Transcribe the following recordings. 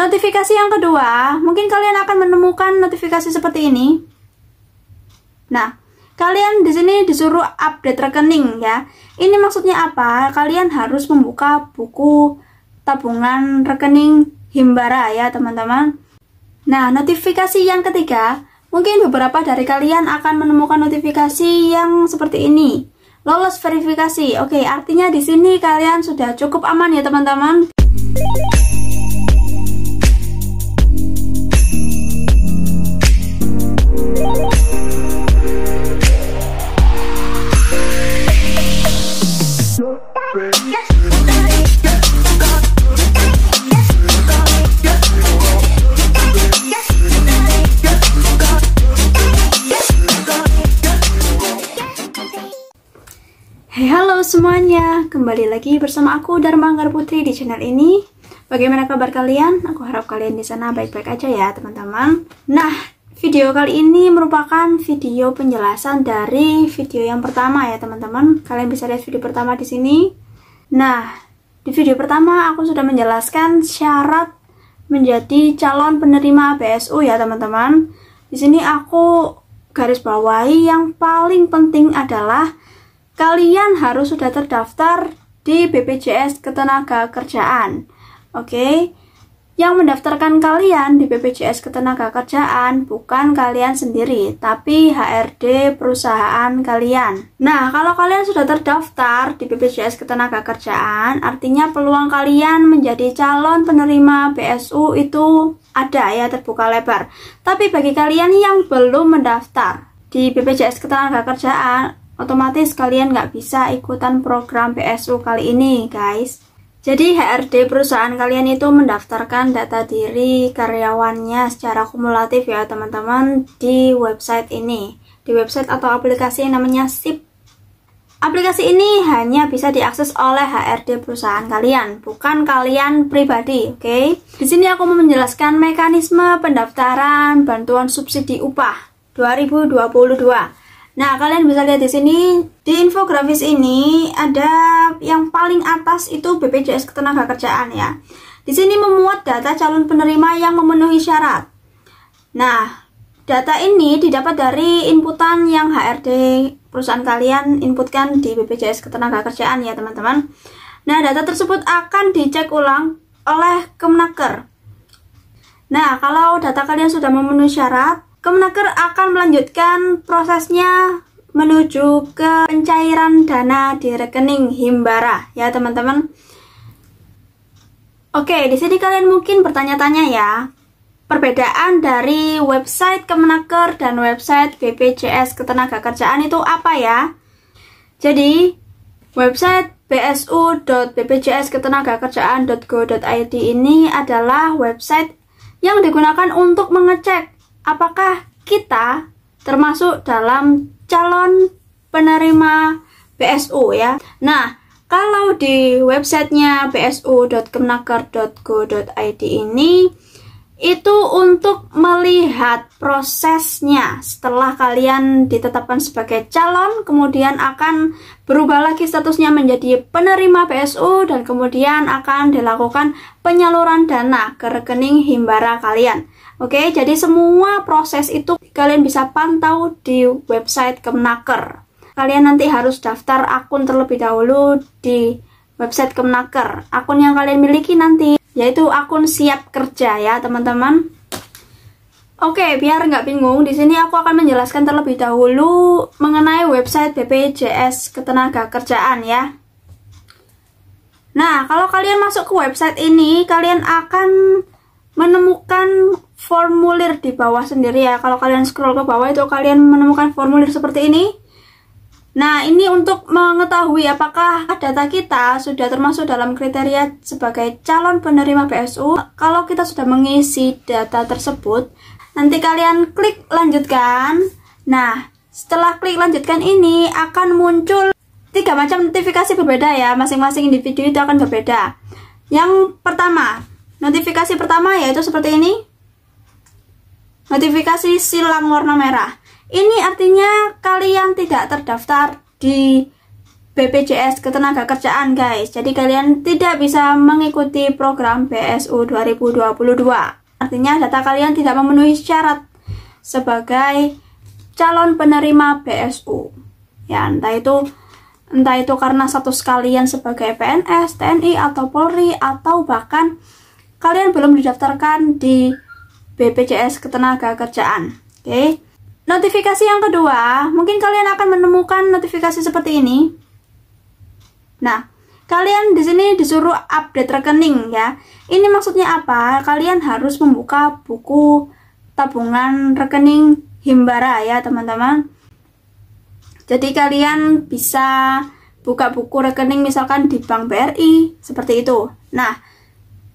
Notifikasi yang kedua, mungkin kalian akan menemukan notifikasi seperti ini. Nah, kalian di sini disuruh update rekening ya. Ini maksudnya apa? Kalian harus membuka buku tabungan rekening Himbara ya, teman-teman. Nah, notifikasi yang ketiga, mungkin beberapa dari kalian akan menemukan notifikasi yang seperti ini. Lolos verifikasi. Oke, artinya di sini kalian sudah cukup aman ya, teman-teman. Halo semuanya, kembali lagi bersama aku Dharma Anggar Putri di channel ini. Bagaimana kabar kalian? Aku harap kalian di sana baik-baik aja ya, teman-teman. Nah, video kali ini merupakan video penjelasan dari video yang pertama ya, teman-teman. Kalian bisa lihat video pertama di sini. Nah, di video pertama aku sudah menjelaskan syarat menjadi calon penerima BSU ya, teman-teman. Di sini aku garis bawahi yang paling penting adalah kalian harus sudah terdaftar di BPJS Ketenagakerjaan. Oke. Yang mendaftarkan kalian di BPJS Ketenagakerjaan bukan kalian sendiri, tapi HRD perusahaan kalian. Nah, kalau kalian sudah terdaftar di BPJS Ketenagakerjaan, artinya peluang kalian menjadi calon penerima BSU itu ada ya, terbuka lebar. Tapi bagi kalian yang belum mendaftar di BPJS Ketenagakerjaan, otomatis kalian nggak bisa ikutan program BSU kali ini, guys. Jadi HRD perusahaan kalian itu mendaftarkan data diri karyawannya secara kumulatif ya, teman-teman, di website ini. Di website atau aplikasi yang namanya SIP. Aplikasi ini hanya bisa diakses oleh HRD perusahaan kalian, bukan kalian pribadi, oke? Di sini aku mau menjelaskan mekanisme pendaftaran bantuan subsidi upah 2022. Nah, kalian bisa lihat di sini, di infografis ini ada yang paling atas itu BPJS Ketenagakerjaan ya. Di sini memuat data calon penerima yang memenuhi syarat. Nah, data ini didapat dari inputan yang HRD perusahaan kalian inputkan di BPJS Ketenagakerjaan ya, teman-teman. Nah, data tersebut akan dicek ulang oleh Kemenaker. Nah, kalau data kalian sudah memenuhi syarat, Kemenaker akan melanjutkan prosesnya menuju ke pencairan dana di rekening Himbara ya, teman-teman. Oke, di sini kalian mungkin bertanya-tanya ya, perbedaan dari website Kemenaker dan website BPJS Ketenagakerjaan itu apa ya? Jadi, website bsu.bpjsketenagakerjaan.go.id ini adalah website yang digunakan untuk mengecek apakah kita termasuk dalam calon penerima BSU ya. Nah, kalau di websitenya bsu.kemenaker.go.id ini itu untuk melihat prosesnya setelah kalian ditetapkan sebagai calon, kemudian akan berubah lagi statusnya menjadi penerima BSU dan kemudian akan dilakukan penyaluran dana ke rekening Himbara kalian. Oke, jadi semua proses itu kalian bisa pantau di website Kemenaker. Kalian nanti harus daftar akun terlebih dahulu di website Kemenaker. Akun yang kalian miliki nanti yaitu akun siap kerja ya, teman-teman. Oke, biar nggak bingung, di sini aku akan menjelaskan terlebih dahulu mengenai website BPJS Ketenagakerjaan ya. Nah, kalau kalian masuk ke website ini, kalian akan menemukan formulir di bawah sendiri ya. Kalau kalian scroll ke bawah itu kalian menemukan formulir seperti ini. Nah, ini untuk mengetahui apakah data kita sudah termasuk dalam kriteria sebagai calon penerima BSU. Kalau kita sudah mengisi data tersebut, nanti kalian klik lanjutkan. Nah, setelah klik lanjutkan ini akan muncul 3 macam notifikasi berbeda ya. Masing-masing individu itu akan berbeda. Yang pertama, notifikasi pertama yaitu seperti ini. Notifikasi silang warna merah. Ini artinya kalian tidak terdaftar di BPJS Ketenagakerjaan guys. Jadi kalian tidak bisa mengikuti program BSU 2022. Artinya data kalian tidak memenuhi syarat sebagai calon penerima BSU. Ya, entah itu karena status kalian sebagai PNS, TNI atau Polri, atau bahkan kalian belum didaftarkan di BPJS Ketenagakerjaan. Oke. Notifikasi yang kedua, mungkin kalian akan menemukan notifikasi seperti ini. Nah, kalian di sini disuruh update rekening ya. Ini maksudnya apa? Kalian harus membuka buku tabungan rekening Himbara ya, teman-teman. Jadi kalian bisa buka buku rekening misalkan di Bank BRI seperti itu. Nah,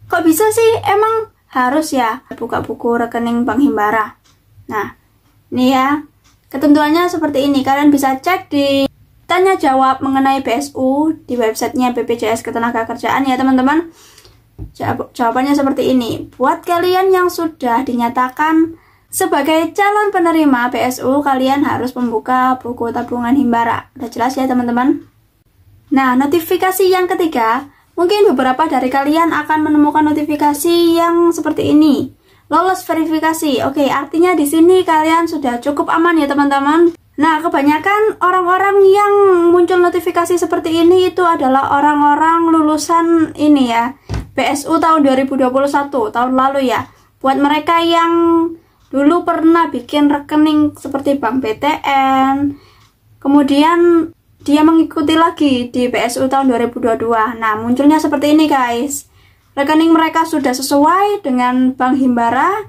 kok bisa sih? Emang harus ya buka buku rekening Bank Himbara. Nah, ini ya. Ketentuannya seperti ini. Kalian bisa cek di tanya jawab mengenai BSU di websitenya BPJS Ketenagakerjaan ya teman-teman. Jawabannya seperti ini. Buat kalian yang sudah dinyatakan sebagai calon penerima BSU, kalian harus membuka buku tabungan Himbara. Udah jelas ya teman-teman. Nah, notifikasi yang ketiga, mungkin beberapa dari kalian akan menemukan notifikasi yang seperti ini. Lolos verifikasi. Oke, artinya di sini kalian sudah cukup aman ya teman-teman. Nah, kebanyakan orang-orang yang muncul notifikasi seperti ini itu adalah orang-orang lulusan ini ya, BSU tahun 2021, tahun lalu ya. Buat mereka yang dulu pernah bikin rekening seperti Bank BTN, kemudian dia mengikuti lagi di BSU tahun 2022. Nah, munculnya seperti ini guys. Rekening mereka sudah sesuai dengan Bank Himbara,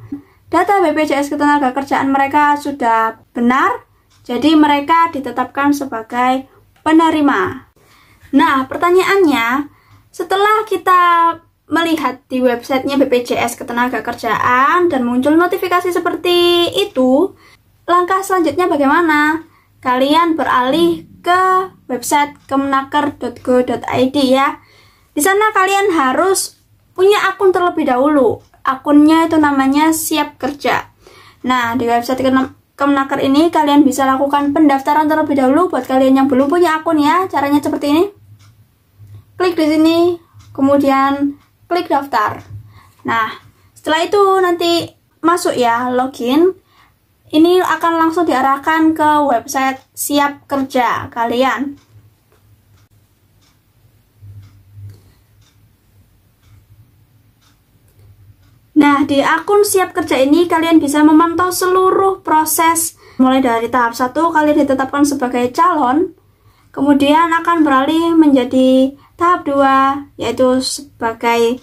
data BPJS Ketenagakerjaan mereka sudah benar, jadi mereka ditetapkan sebagai penerima. Nah, pertanyaannya, setelah kita melihat di websitenya BPJS Ketenagakerjaan dan muncul notifikasi seperti itu, langkah selanjutnya bagaimana? Kalian beralih ke website kemenaker.go.id ya. Di sana kalian harus punya akun terlebih dahulu. Akunnya itu namanya Siap Kerja. Nah, di website Kemenaker ini kalian bisa lakukan pendaftaran terlebih dahulu buat kalian yang belum punya akun ya. Caranya seperti ini. Klik di sini, kemudian klik daftar. Nah, setelah itu nanti masuk ya, login. Ini akan langsung diarahkan ke website Siap Kerja kalian. Nah, di akun Siap Kerja ini kalian bisa memantau seluruh proses. Mulai dari tahap 1 kalian ditetapkan sebagai calon, kemudian akan beralih menjadi tahap 2 yaitu sebagai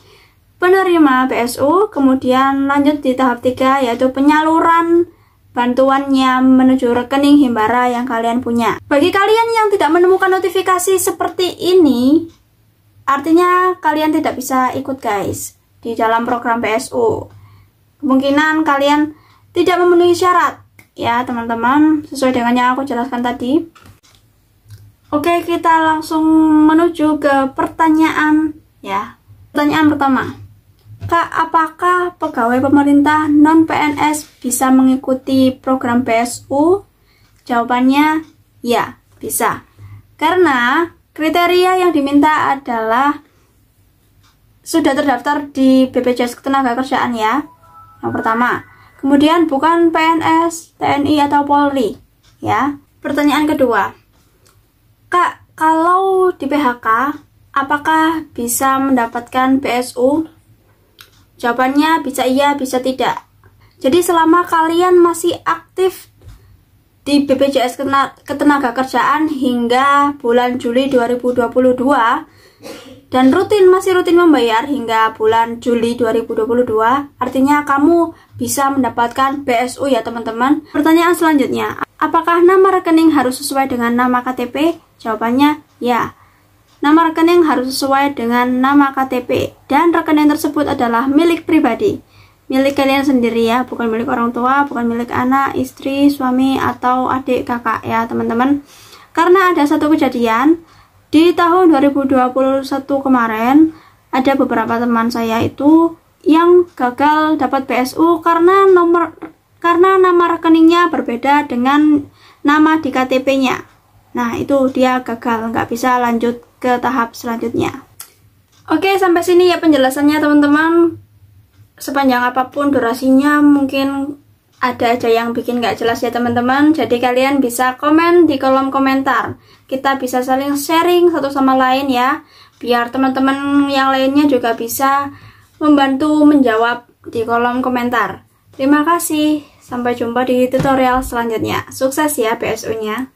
penerima BSU, kemudian lanjut di tahap 3 yaitu penyaluran bantuannya menuju rekening Himbara yang kalian punya. Bagi kalian yang tidak menemukan notifikasi seperti ini, artinya kalian tidak bisa ikut guys di dalam program BSU. Kemungkinan kalian tidak memenuhi syarat ya teman-teman, sesuai dengan yang aku jelaskan tadi. Oke, kita langsung menuju ke pertanyaan ya. Pertanyaan pertama, Kak, apakah pegawai pemerintah non-PNS bisa mengikuti program BSU? Jawabannya ya, bisa. Karena kriteria yang diminta adalah sudah terdaftar di BPJS Ketenagakerjaan ya, yang pertama. Kemudian bukan PNS, TNI atau Polri ya. Pertanyaan kedua, Kak, kalau di PHK apakah bisa mendapatkan BSU? Jawabannya bisa iya, bisa tidak. Jadi selama kalian masih aktif di BPJS Ketenagakerjaan hingga bulan Juli 2022 dan masih rutin membayar hingga bulan Juli 2022, artinya kamu bisa mendapatkan BSU ya teman-teman. Pertanyaan selanjutnya, apakah nama rekening harus sesuai dengan nama KTP? Jawabannya ya. Nama rekening harus sesuai dengan nama KTP dan rekening tersebut adalah milik pribadi. Milik kalian sendiri ya, bukan milik orang tua, bukan milik anak, istri, suami, atau adik, kakak ya teman-teman. Karena ada satu kejadian di tahun 2021 kemarin, ada beberapa teman saya itu yang gagal dapat BSU karena nama rekeningnya berbeda dengan nama di KTP-nya. Nah, itu dia gagal, nggak bisa lanjut ke tahap selanjutnya. Oke, sampai sini ya penjelasannya teman-teman. Sepanjang apapun durasinya, mungkin ada aja yang bikin nggak jelas ya teman-teman. Jadi kalian bisa komen di kolom komentar. Kita bisa saling sharing satu sama lain ya, biar teman-teman yang lainnya juga bisa membantu menjawab di kolom komentar. Terima kasih, sampai jumpa di tutorial selanjutnya. Sukses ya PSU-nya.